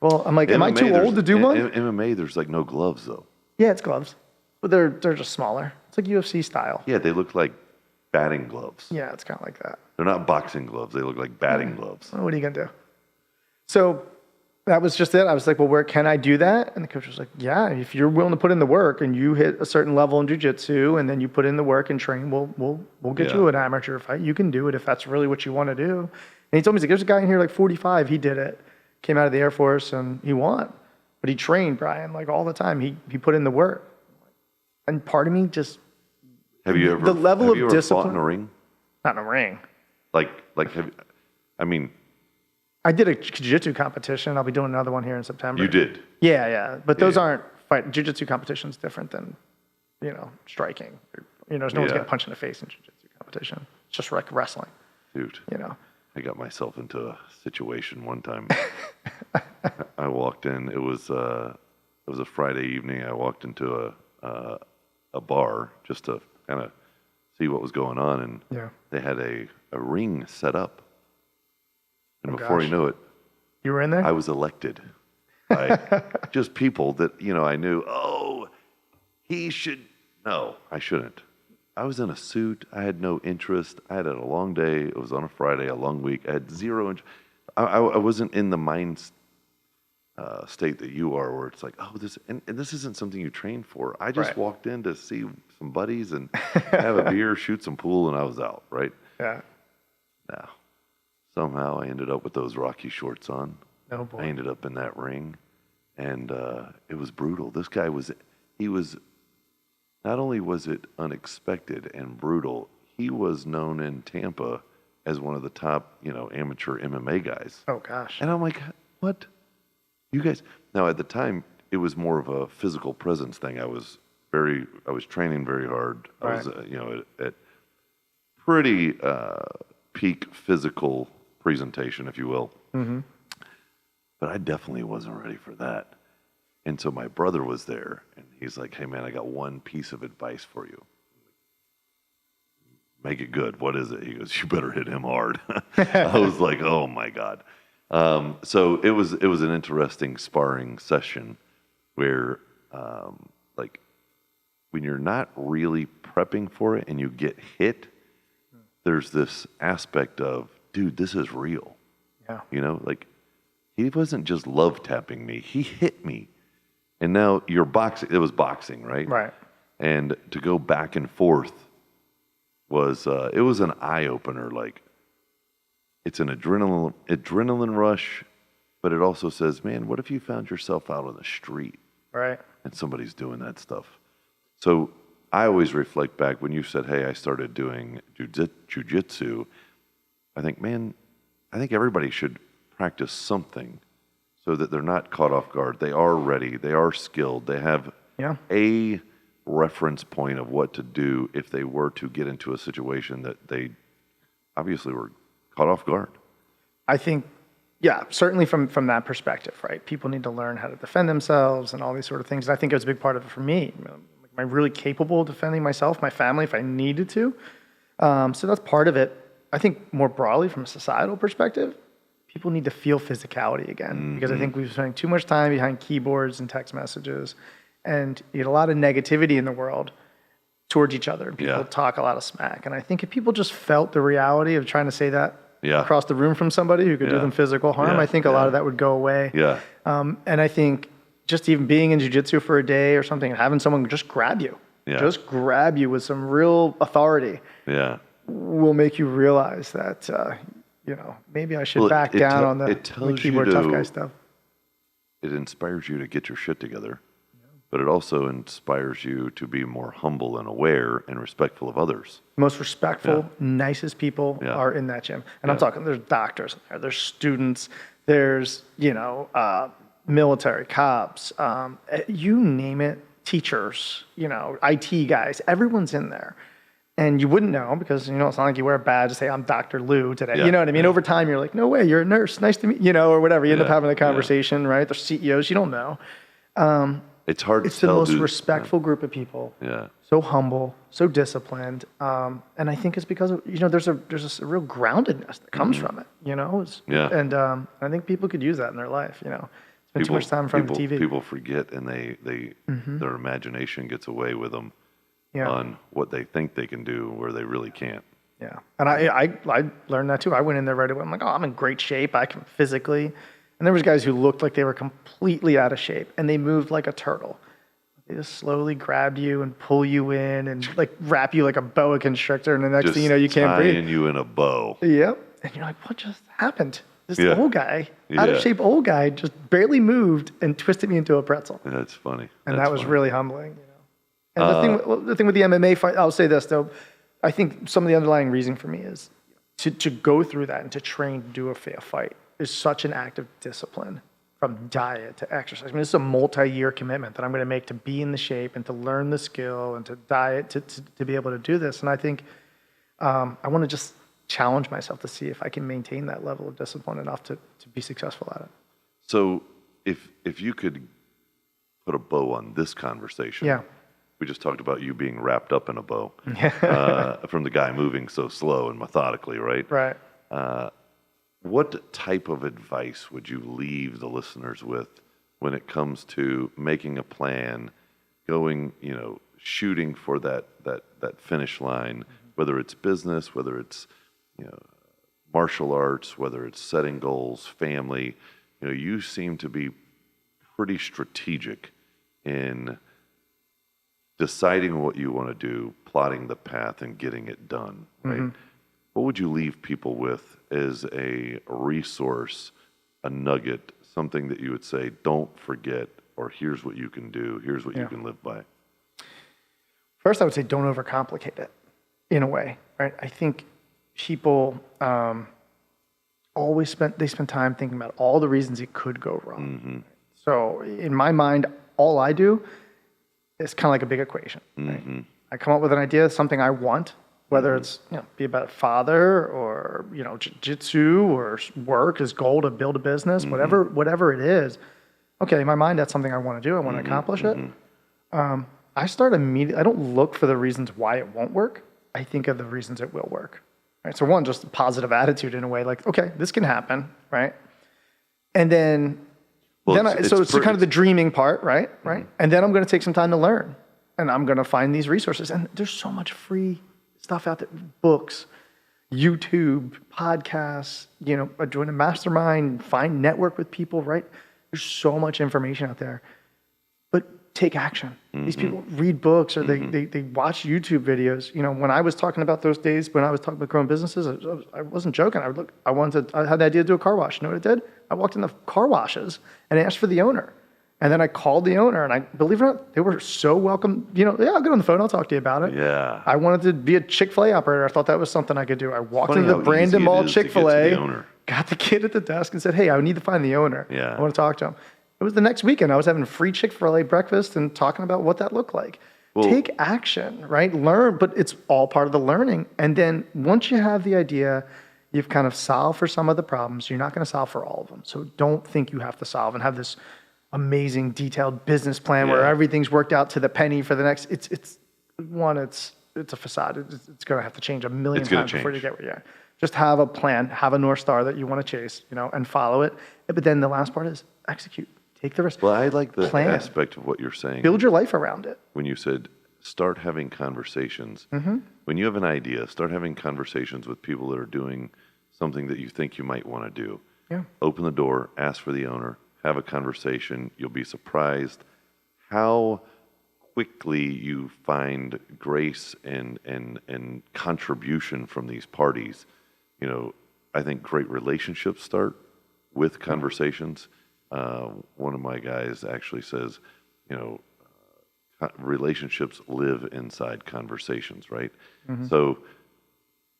Well, I'm like, am I too old to do one? MMA, there's like no gloves though. Yeah, it's gloves, but they're just smaller. It's like UFC style. Yeah, they look like batting gloves. Yeah, it's kind of like that. They're not boxing gloves. They look like batting gloves. Well, what are you gonna do? So that was just it. I was like, well, where can I do that? And the coach was like, yeah, if you're willing to put in the work and you hit a certain level in jiu-jitsu and then you put in the work and train, we'll get you an amateur fight. You can do it if that's really what you want to do. And he told me, he's like, there's a guy in here like 45. He did it. Came out of the Air Force and he won. But he trained, Brian, like all the time. He put in the work. And part of me just, have you ever, the level of discipline, fought in a ring? Not in a ring. I did a jiu-jitsu competition. I'll be doing another one here in September. You did? Yeah. But those aren't fight. Jiu-jitsu competition's different than, striking. There's no one's getting punched in the face in jiu-jitsu competition. It's just like wrestling. Dude. I got myself into a situation one time. I walked in. It was a Friday evening. I walked into a bar just to kind of see what was going on, and they had a ring set up. And before you know it, you were in there. I was elected by just people that I knew. Oh, he should. No, I shouldn't. I was in a suit. I had no interest. I had a long day. It was on a Friday, a long week. I had zero interest. I wasn't in the mind state that you are, where it's like, oh, this isn't something you train for. I just walked in to see some buddies and have a beer, shoot some pool, and I was out, right? Yeah. Now, somehow I ended up with those Rocky shorts on. Oh, boy. I ended up in that ring, and it was brutal. This guy he was, not only was it unexpected and brutal, he was known in Tampa as one of the top, amateur MMA guys. Oh, gosh. And I'm like, what? You guys? Now, at the time, it was more of a physical presence thing. I was training very hard. I was, at pretty peak physical presentation, if you will. Mm-hmm. But I definitely wasn't ready for that. And so my brother was there, and he's like, hey, man, I got one piece of advice for you. Make it good. What is it? He goes, you better hit him hard. I was like, oh, my God. So it was an interesting sparring session where, when you're not really prepping for it and you get hit, there's this aspect of, dude, this is real. Yeah. He wasn't just love tapping me. He hit me. And now you're boxing. It was boxing, right? Right. And to go back and forth was, it was an eye opener. Like, it's an adrenaline rush, but it also says, man, what if you found yourself out on the street? Right. And somebody's doing that stuff. So I always reflect back when you said, hey, I started doing jiu-jitsu. I think everybody should practice something so that they're not caught off guard. They are ready. They are skilled. They have a reference point of what to do if they were to get into a situation that they obviously were caught off guard. I think, certainly from that perspective, right? People need to learn how to defend themselves and all these sort of things. And I think it was a big part of it for me. I really capable of defending myself, my family, if I needed to? So that's part of it. I think more broadly from a societal perspective, people need to feel physicality again, because I think we've spent too much time behind keyboards and text messages, and you get a lot of negativity in the world towards each other. People talk a lot of smack. And I think if people just felt the reality of trying to say that across the room from somebody who could do them physical harm, I think a lot of that would go away. And I think just even being in jiu-jitsu for a day or something and having someone just grab you, just grab you with some real authority, will make you realize that, maybe I should back down on the keyboard tough guy stuff. It inspires you to get your shit together, but it also inspires you to be more humble and aware and respectful of others. Most respectful, nicest people are in that gym. And I'm talking, there's doctors, there's students, there's, military, cops, you name it, teachers, IT guys, everyone's in there. And you wouldn't know because, it's not like you wear a badge to say, I'm Dr. Lou today. You know what I mean? Over time, you're like, no way, you're a nurse. Nice to meet or whatever. You end up having a conversation, right? They're CEOs, you don't know. It's hard to It's the most respectful group of people. Yeah. So humble, so disciplined. And I think it's because of, there's a real groundedness that comes from it, And I think people could use that in their life, Spend too much time in front of the TV. People forget and their imagination gets away with them. On what they think they can do where they really can't. Yeah. And I learned that too. I went in there right away. I'm like, I'm in great shape. I can physically. And there was guys who looked like they were completely out of shape and they moved like a turtle. They just slowly grabbed you and pull you in and wrap you like a boa constrictor. And the next thing you know, you can't breathe. Tying you in a bow. Yep. And you're like, what just happened? This old guy, out of shape old guy, just barely moved and twisted me into a pretzel. That's funny. And that was really humbling. And the thing with the MMA fight, I'll say this though, I think some of the underlying reason for me is to go through that and to train to do a fair fight is such an act of discipline, from diet to exercise. I mean, this is a multi-year commitment that I'm going to make to be in the shape and to learn the skill and to diet to be able to do this. And I think I want to just challenge myself to see if I can maintain that level of discipline enough to be successful at it. So if you could put a bow on this conversation. We just talked about you being wrapped up in a bow from the guy moving so slow and methodically, right? Right. What type of advice would you leave the listeners with when it comes to making a plan, going, shooting for that finish line, whether it's business, whether it's, martial arts, whether it's setting goals, family, you seem to be pretty strategic in deciding what you want to do, plotting the path, and getting it done, right? What would you leave people with as a resource, a nugget, something that you would say, don't forget, or here's what you can do, here's what you can live by? First, I would say don't overcomplicate it, in a way, right? I think people spend time thinking about all the reasons it could go wrong. So in my mind, all I do, it's kind of like a big equation. Right? I come up with an idea, something I want, whether it's be about a father or jiu-jitsu or work, his goal to build a business, whatever it is. Okay, in my mind, that's something I want to do. I want to accomplish it. I start immediately. I don't look for the reasons why it won't work. I think of the reasons it will work. Right. So one, just a positive attitude in a way, like, okay, this can happen, right? And then. It's kind of the dreaming part, right? And then I'm going to take some time to learn, and I'm going to find these resources. And there's so much free stuff out there: books, YouTube, podcasts. Join a mastermind, network with people. Right? There's so much information out there, but take action. These people read books or they watch YouTube videos. When I was talking about those days when I was talking about growing businesses, I wasn't joking. I had the idea to do a car wash. You know what I did? I walked in the car washes and I asked for the owner. And then I called the owner, and I believe it or not, they were so welcome. I'll get on the phone. I'll talk to you about it. Yeah. I wanted to be a Chick-fil-A operator. I thought that was something I could do. I walked into the Brandon Mall Chick-fil-A, got the kid at the desk and said, hey, I need to find the owner. I want to talk to him. It was the next weekend. I was having free Chick-fil-A breakfast and talking about what that looked like. Take action, right? Learn, but it's all part of the learning. And then once you have the idea, you've kind of solved for some of the problems. You're not going to solve for all of them. So don't think you have to solve and have this amazing detailed business plan where Yeah. everything's worked out to the penny for the next. It's a facade. It's going to have to change a million It's gonna times before you change. get where you are. Just have a plan, have a North Star that you want to chase, and follow it. But then the last part is execute. Take the risk. Well, I like the Plan. aspect of what you're saying Build your life around it. when you said start having conversations. Mm-hmm. When you have an idea, start having conversations with people that are doing something that you think you might want to do. Yeah. Open the door, ask for the owner, have a conversation. You'll be surprised how quickly you find grace and contribution from these parties. I think great relationships start with conversations. One of my guys actually says, relationships live inside conversations, right? Mm-hmm. So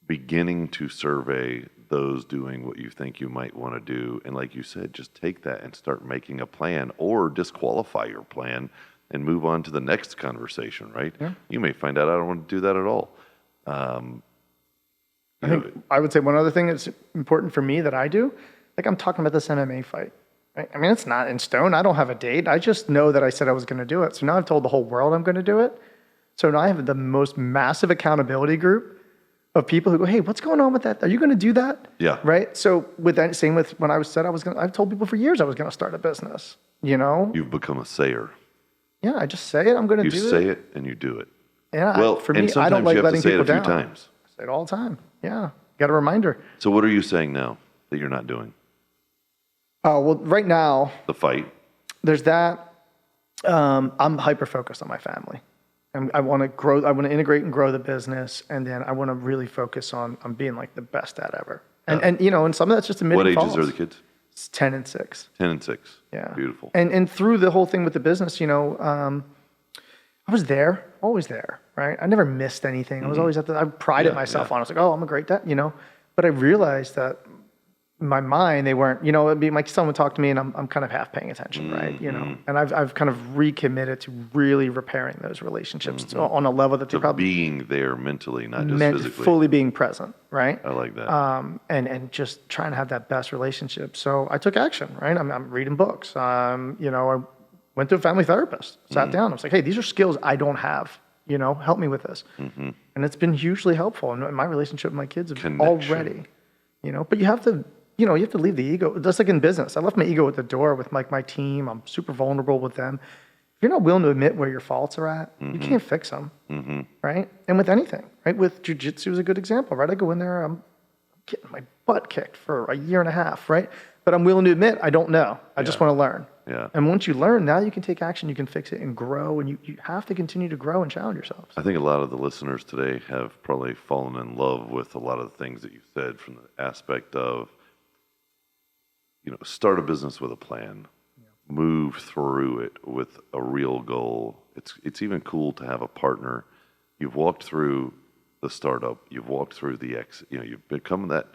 beginning to survey those doing what you think you might want to do, and like you said, just take that and start making a plan, or disqualify your plan and move on to the next conversation, right? Yeah. You may find out I don't want to do that at all. I think I would say one other thing that's important for me that I do, like I'm talking about this MMA fight. Right? I mean, it's not in stone. I don't have a date. I just know that I said I was going to do it. So now I've told the whole world I'm going to do it. So now I have the most massive accountability group of people who go, hey, what's going on with that? Are you going to do that? Yeah. Right. So with that, same with when I said I was going to, I've told people for years I was going to start a business, You've become a sayer. Yeah. I just say it. I'm going to do it. You say it and you do it. Yeah. Well, for and me, I don't sometimes like you have letting to say it people a few down. times. I say it all the time. Yeah. Got a reminder. So what are you saying now that you're not doing? Oh, well, right now, The fight? there's that. I'm hyper focused on my family. And I want to grow, I want to integrate and grow the business. And then I want to really focus on being like the best at ever. And, and some of that's just admitting What ages faults. are the kids? It's 10 and 6. 10 and 6. Yeah. Beautiful. And through the whole thing with the business, I was there, always there, right? I never missed anything. I was always I prided myself on it. I was like, oh, I'm a great dad, But I realized that my mind, they weren't, it'd be like someone would talk to me and I'm kind of half paying attention, right? And I've kind of recommitted to really repairing those relationships on a level that they're probably being there mentally, not just meant physically. fully being present, right? I like that. And just trying to have that best relationship. So I took action, right? I'm reading books. I went to a family therapist, sat down. I was like, hey, these are skills I don't have. Help me with this. And it's been hugely helpful. And my relationship with my kids have already, but you have to, you have to leave the ego. Just like in business, I left my ego at the door with my team. I'm super vulnerable with them. If you're not willing to admit where your faults are at, you can't fix them, right? And with anything, right? With jujitsu is a good example, right? I go in there, I'm getting my butt kicked for a year and a half, right? But I'm willing to admit I don't know. I just want to learn. Yeah. And once you learn, now you can take action, you can fix it and grow, and you have to continue to grow and challenge yourselves. I think a lot of the listeners today have probably fallen in love with a lot of the things that you said, from the aspect of, start a business with a plan, move through it with a real goal. It's even cool to have a partner. You've walked through the startup, you've walked through the exit, you've become that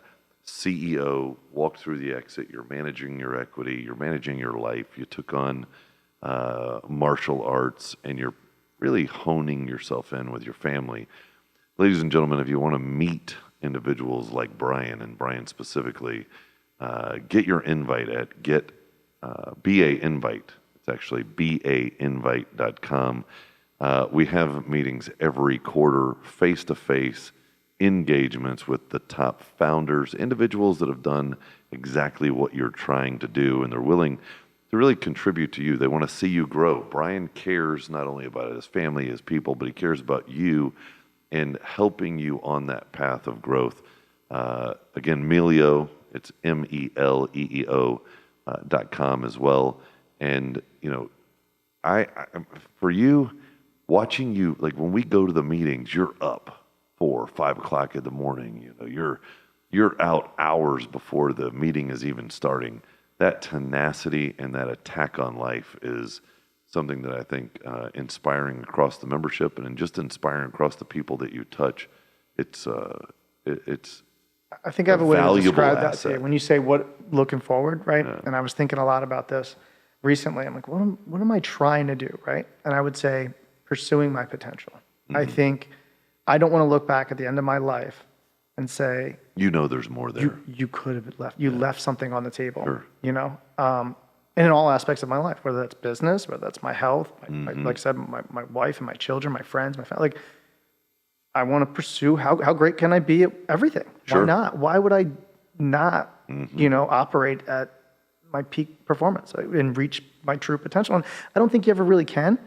CEO, walked through the exit, you're managing your equity, you're managing your life, you took on martial arts, and you're really honing yourself in with your family. Ladies and gentlemen, if you want to meet individuals like Brian, and Brian specifically, get your invite at BA Invite. It's actually bainvite.com. We have meetings every quarter, face-to-face engagements with the top founders, individuals that have done exactly what you're trying to do, and they're willing to really contribute to you. They want to see you grow. Brian cares not only about his family, his people, but he cares about you and helping you on that path of growth. Again, Melio, it's MELEEO.com as well. And, I for you, watching you, like when we go to the meetings, you're up 4 or 5 o'clock in the morning. You're out hours before the meeting is even starting. That tenacity and that attack on life is something that I think inspiring across the membership, and just inspiring across the people that you touch. It's I think I have a way to valuable describe that to asset. you. When you say what looking forward, right? Yeah. And I was thinking a lot about this recently. I'm like, what am I trying to do, right? And I would say pursuing my potential. I think I don't want to look back at the end of my life and say, there's more there. You could have left. You left something on the table. Sure. And and in all aspects of my life, whether that's business, whether that's my health, like I said, my wife and my children, my friends, my family. Like, I want to pursue how great can I be at everything? Sure. Why not? Why would I not, operate at my peak performance and reach my true potential? And I don't think you ever really can,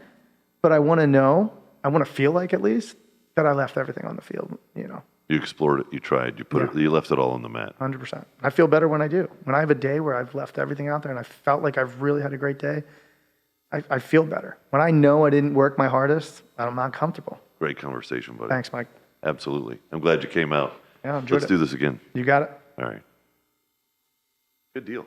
but I want to feel like at least that I left everything on the field, You explored it. You tried. You put it. You left it all on the mat. 100%. I feel better when I do. When I have a day where I've left everything out there and I felt like I've really had a great day, I feel better. When I know I didn't work my hardest, I'm not comfortable. Great conversation, buddy. Thanks, Mike. Absolutely. I'm glad you came out. Yeah, I enjoyed Let's do this again. You got it. All right. Good deal.